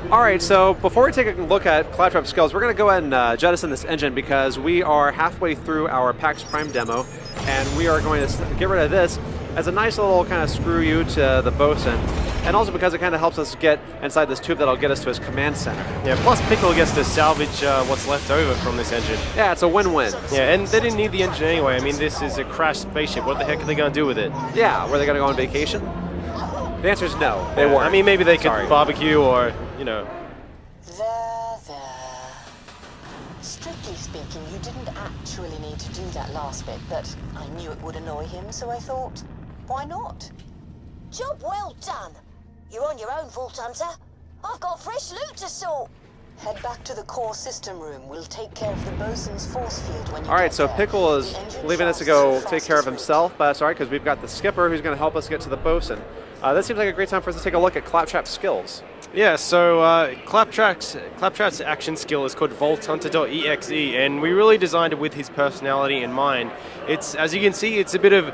All right, so before we take a look at Claptrap skills, we're going to go ahead and jettison this engine because we are halfway through our PAX Prime demo, and we are going to get rid of this as a nice little kind of screw you to the bosun, and also because it kind of helps us get inside this tube that'll get us to his command center. Yeah, plus Pickle gets to salvage what's left over from this engine. Yeah, it's a win-win. Yeah, and they didn't need the engine anyway. I mean, this is a crashed spaceship. What the heck are they going to do with it? Yeah, were they going to go on vacation? The answer is no, they weren't. I mean, maybe they could barbecue or, you know. There. Strictly speaking, you didn't actually need to do that last bit, but I knew it would annoy him, so I thought, why not? Job well done. You're on your own, Vault Hunter. I've got fresh loot to sort. Head back to the core system room. We'll take care of the bosun's force field when you All right, get so there. Pickle is leaving us to go take care of himself, but that's all right because we've got the skipper who's going to help us get to the bosun. This seems like a great time for us to take a look at Claptrap's skills. Yeah, so Claptrap's action skill is called VaultHunter.exe, and we really designed it with his personality in mind. It's, as you can see, it's a bit of,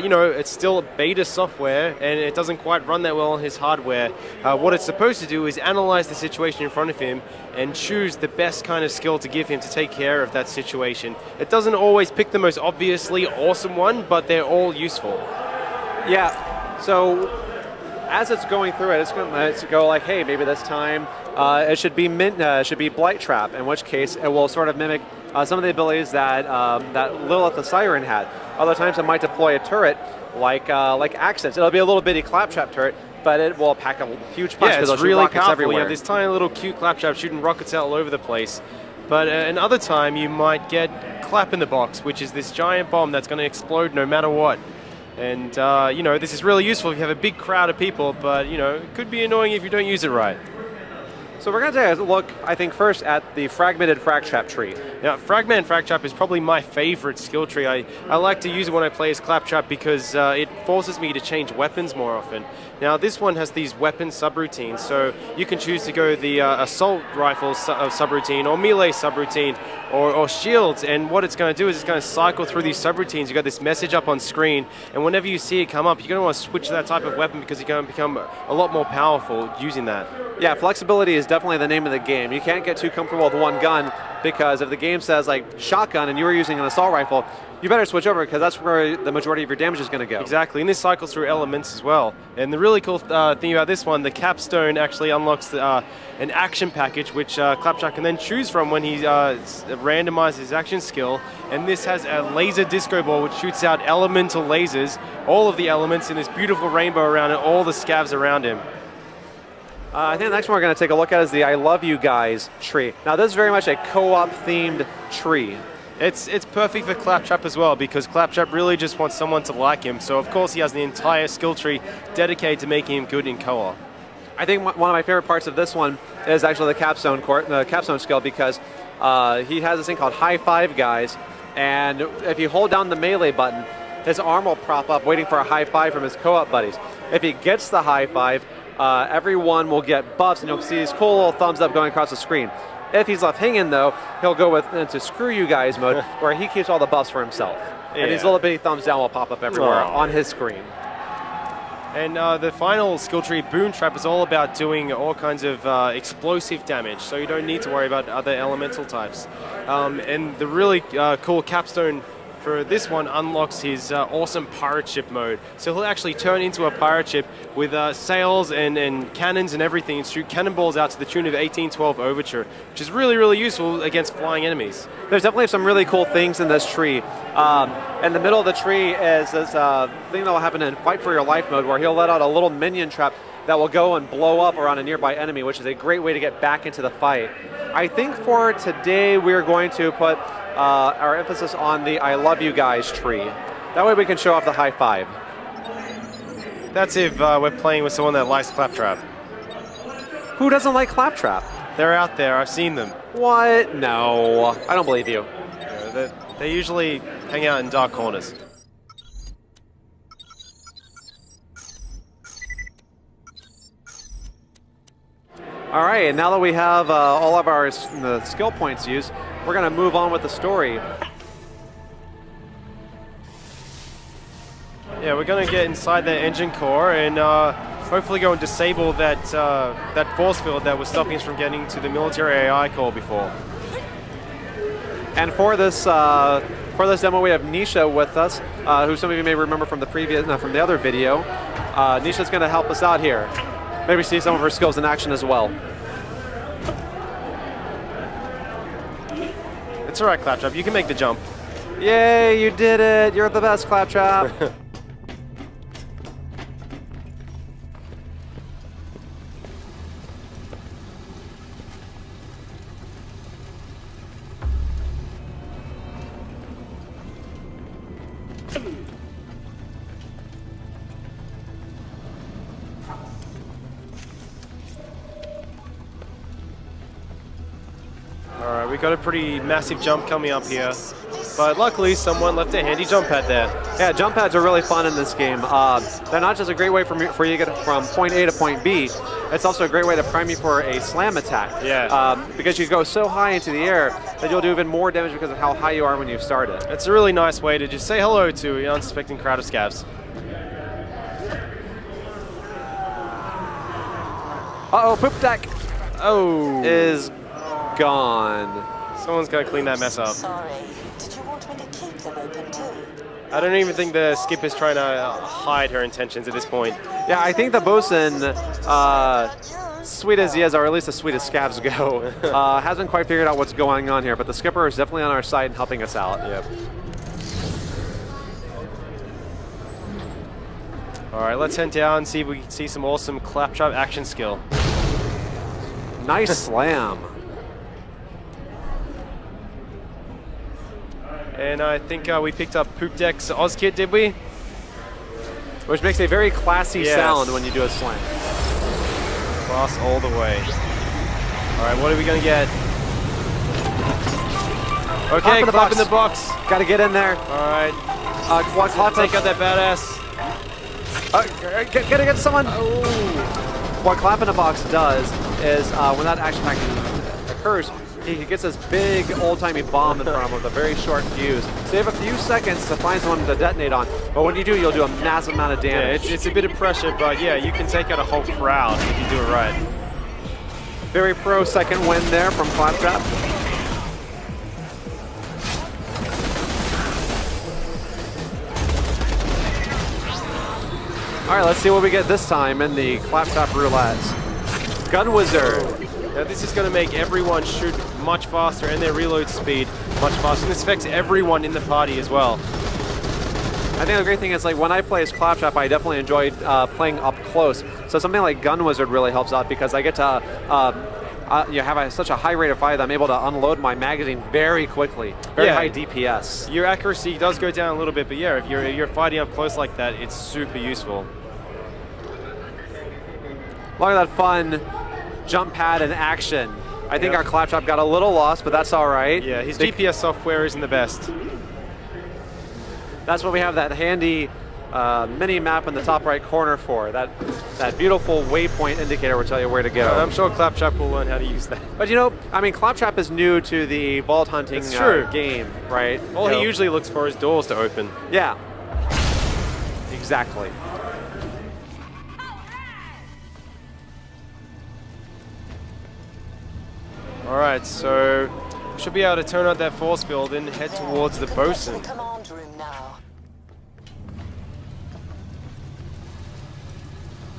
you know, it's still beta software, and it doesn't quite run that well on his hardware. What it's supposed to do is analyze the situation in front of him and choose the best kind of skill to give him to take care of that situation. It doesn't always pick the most obviously awesome one, but they're all useful. Yeah, so as it's going through it, it's going to go like, hey, maybe this time it should be Blight Trap, in which case it will sort of mimic some of the abilities that that Lilith the Siren had. Other times it might deploy a turret like Accents. It'll be a little bitty Claptrap turret, but it will pack a huge punch because it's it'll shoot really rockets powerful. everywhere. You have this tiny little cute Claptrap shooting rockets all over the place. But another time you might get Clap in the Box, which is this giant bomb that's going to explode no matter what. And, you know, this is really useful if you have a big crowd of people, but, you know, it could be annoying if you don't use it right. So we're going to take a look, I think, first at the Fragmented Fragtrap tree. Now, Fragmented Fragtrap is probably my favorite skill tree. I like to use it when I play as Claptrap because it forces me to change weapons more often. Now, this one has these weapon subroutines, so you can choose to go the assault rifle subroutine or melee subroutine or shields, and what it's going to do is it's going to cycle through these subroutines. You've got this message up on screen, and whenever you see it come up, you're going to want to switch to that type of weapon because you're going to become a lot more powerful using that. Yeah, flexibility is definitely the name of the game. You can't get too comfortable with one gun because if the game says like shotgun and you were using an assault rifle, you better switch over because that's where the majority of your damage is going to go. Exactly, and this cycles through elements as well. And the really cool thing about this one, the capstone actually unlocks an action package which Claptrap can then choose from when he randomizes his action skill. And this has a laser disco ball which shoots out elemental lasers, all of the elements in this beautiful rainbow around it, all the scavs around him. I think the next one we're going to take a look at is the I Love You Guys tree. Now this is very much a co-op themed tree. It's perfect for Claptrap as well because Claptrap really just wants someone to like him. So of course he has the entire skill tree dedicated to making him good in co-op. I think one of my favorite parts of this one is actually the capstone skill because he has this thing called High Five Guys, and if you hold down the melee button, his arm will prop up waiting for a high five from his co-op buddies. If he gets the high five, everyone will get buffs, and you'll see these cool little thumbs up going across the screen. If he's left hanging, though, he'll go into Screw You Guys mode, where he keeps all the buffs for himself. Yeah. And these little bitty thumbs down will pop up everywhere on his screen. And the final skill tree, Boom Trap, is all about doing all kinds of explosive damage, so you don't need to worry about other elemental types. And the really cool capstone for this one unlocks his awesome pirate ship mode. So he'll actually turn into a pirate ship with sails and cannons and everything and shoot cannonballs out to the tune of 1812 Overture, which is really, really useful against flying enemies. There's definitely some really cool things in this tree. In the middle of the tree is this thing that will happen in Fight for Your Life mode where he'll let out a little minion trap that will go and blow up around a nearby enemy, which is a great way to get back into the fight. I think for today we're going to put our emphasis on the I Love You Guys tree. That way we can show off the high five. That's if we're playing with someone that likes Claptrap. Who doesn't like Claptrap? They're out there, I've seen them. What? No, I don't believe you. Yeah, they usually hang out in dark corners. All right, and now that we have all of our skill points used, we're going to move on with the story. Yeah, we're going to get inside the engine core and hopefully go and disable that that force field that was stopping us from getting to the military AI core before. And for this demo, we have Nisha with us, who some of you may remember from the from the other video. Nisha's going to help us out here. Maybe see some of her skills in action as well. It's all right, Claptrap. You can make the jump. Yay! You did it. You're the best, Claptrap. Alright, we got a pretty massive jump coming up here, but luckily someone left a handy jump pad there. Yeah, jump pads are really fun in this game. They're not just a great way for you to get from point A to point B, it's also a great way to prime you for a slam attack. Yeah. Because you go so high into the air that you'll do even more damage because of how high you are when you start it. It's a really nice way to just say hello to an unsuspecting crowd of scavs. Uh-oh, poop deck Oh. is gone. Someone's got to clean that mess up. Sorry. Did you want me to keep them open too? I don't even think the skip is trying to hide her intentions at this point. Yeah, I think the bosun, sweet as he is, or at least as sweet as scavs go, hasn't quite figured out what's going on here, but the skipper is definitely on our side and helping us out. Yep. Alright, let's head down and see if we can see some awesome Claptrap action skill. Nice slam. And I think we picked up Poop Deck's Oz Kit, did we? Which makes a very classy Yes. sound when you do a slam. Class all the way. Alright, what are we going to get? Okay, in the clap box. in the box. Got to get in there. Alright, Clap take out that badass. Get someone. Oh. What Clap in a Box does is when that action pack occurs, he gets this big old-timey bomb in front of him with a very short fuse. So you have a few seconds to find someone to detonate on, but when you do, you'll do a massive amount of Yeah, damage. it's a bit of pressure, but yeah, you can take out a whole crowd if you do it right. Very pro second win there from Claptrap. All right, let's see what we get this time in the Claptrap roulette. Gun Wizard. Now this is going to make everyone shoot much faster and their reload speed much faster. And this affects everyone in the party as well. I think the great thing is, like, when I play as Claptrap, I definitely enjoyed playing up close. So something like Gun Wizard really helps out because I get to have such a high rate of fire that I'm able to unload my magazine very quickly. Very high DPS. Your accuracy does go down a little bit, but yeah, if you're fighting up close like that, it's super useful. A lot of that fun jump pad and action. I think our Claptrap got a little lost, but that's all right. Yeah, his GPS software isn't the best. That's what we have that handy mini map in the top right corner for. That beautiful waypoint indicator will tell you where to go. I'm sure Claptrap will learn how to use that. But you know, I mean, Claptrap is new to the vault hunting game, right? All he usually looks for is doors to open. Yeah. Exactly. Alright, so we should be able to turn out that force field and head towards the bosun. The command room now.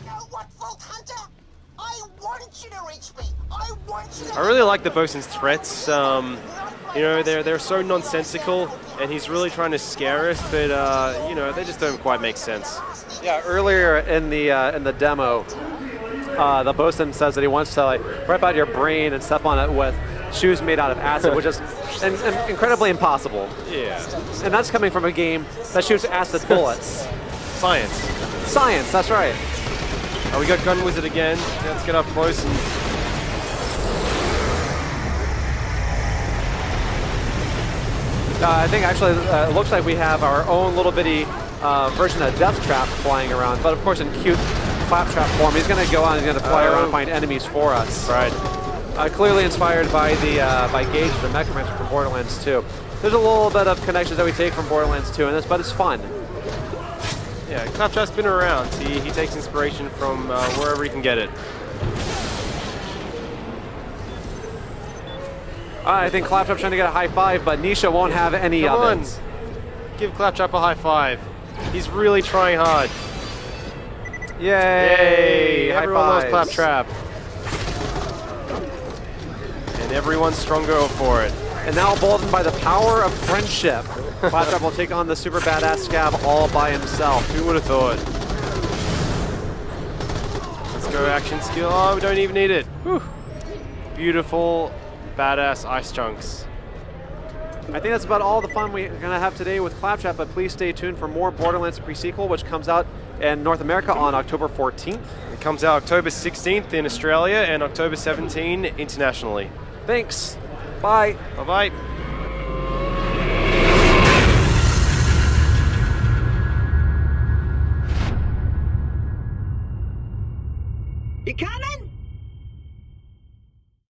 You know what, Vault Hunter? I want you to reach me. I want you to... I really like the bosun's threats. You know, they're so nonsensical, and he's really trying to scare us, but you know, they just don't quite make sense. Yeah, earlier in the demo, the bosun says that he wants to like rip out your brain and step on it with shoes made out of acid, which is incredibly impossible. Yeah. And that's coming from a game that shoots acid bullets. Science. Science, that's right. Oh, we got Gun Wizard again. Let's get up close and... I think actually it looks like we have our own little bitty version of Death Trap flying around, but of course in cute Claptrap form. He's going to go on, he's going to fly around and find enemies for us. Right. Clearly inspired by by Gage, the Necromancer from Borderlands 2. There's a little bit of connections that we take from Borderlands 2 in this, but it's fun. Yeah, Claptrap's been around. He takes inspiration from wherever he can get it. I think Claptrap's trying to get a high five, but Nisha won't have any Come of on. it. Give Claptrap a high five. He's really trying hard. Yay! High Everyone loves fives. Claptrap. And everyone's stronger for it. And now emboldened by the power of friendship, Claptrap will take on the super badass Scab all by himself. Who would have thought? Let's go action skill. Oh, we don't even need it. Whew. Beautiful, badass ice chunks. I think that's about all the fun we're going to have today with Claptrap, but please stay tuned for more Borderlands pre-sequel, which comes out in North America on October 14th. It comes out October 16th in Australia and October 17th internationally. Thanks. Bye. Bye-bye. You coming?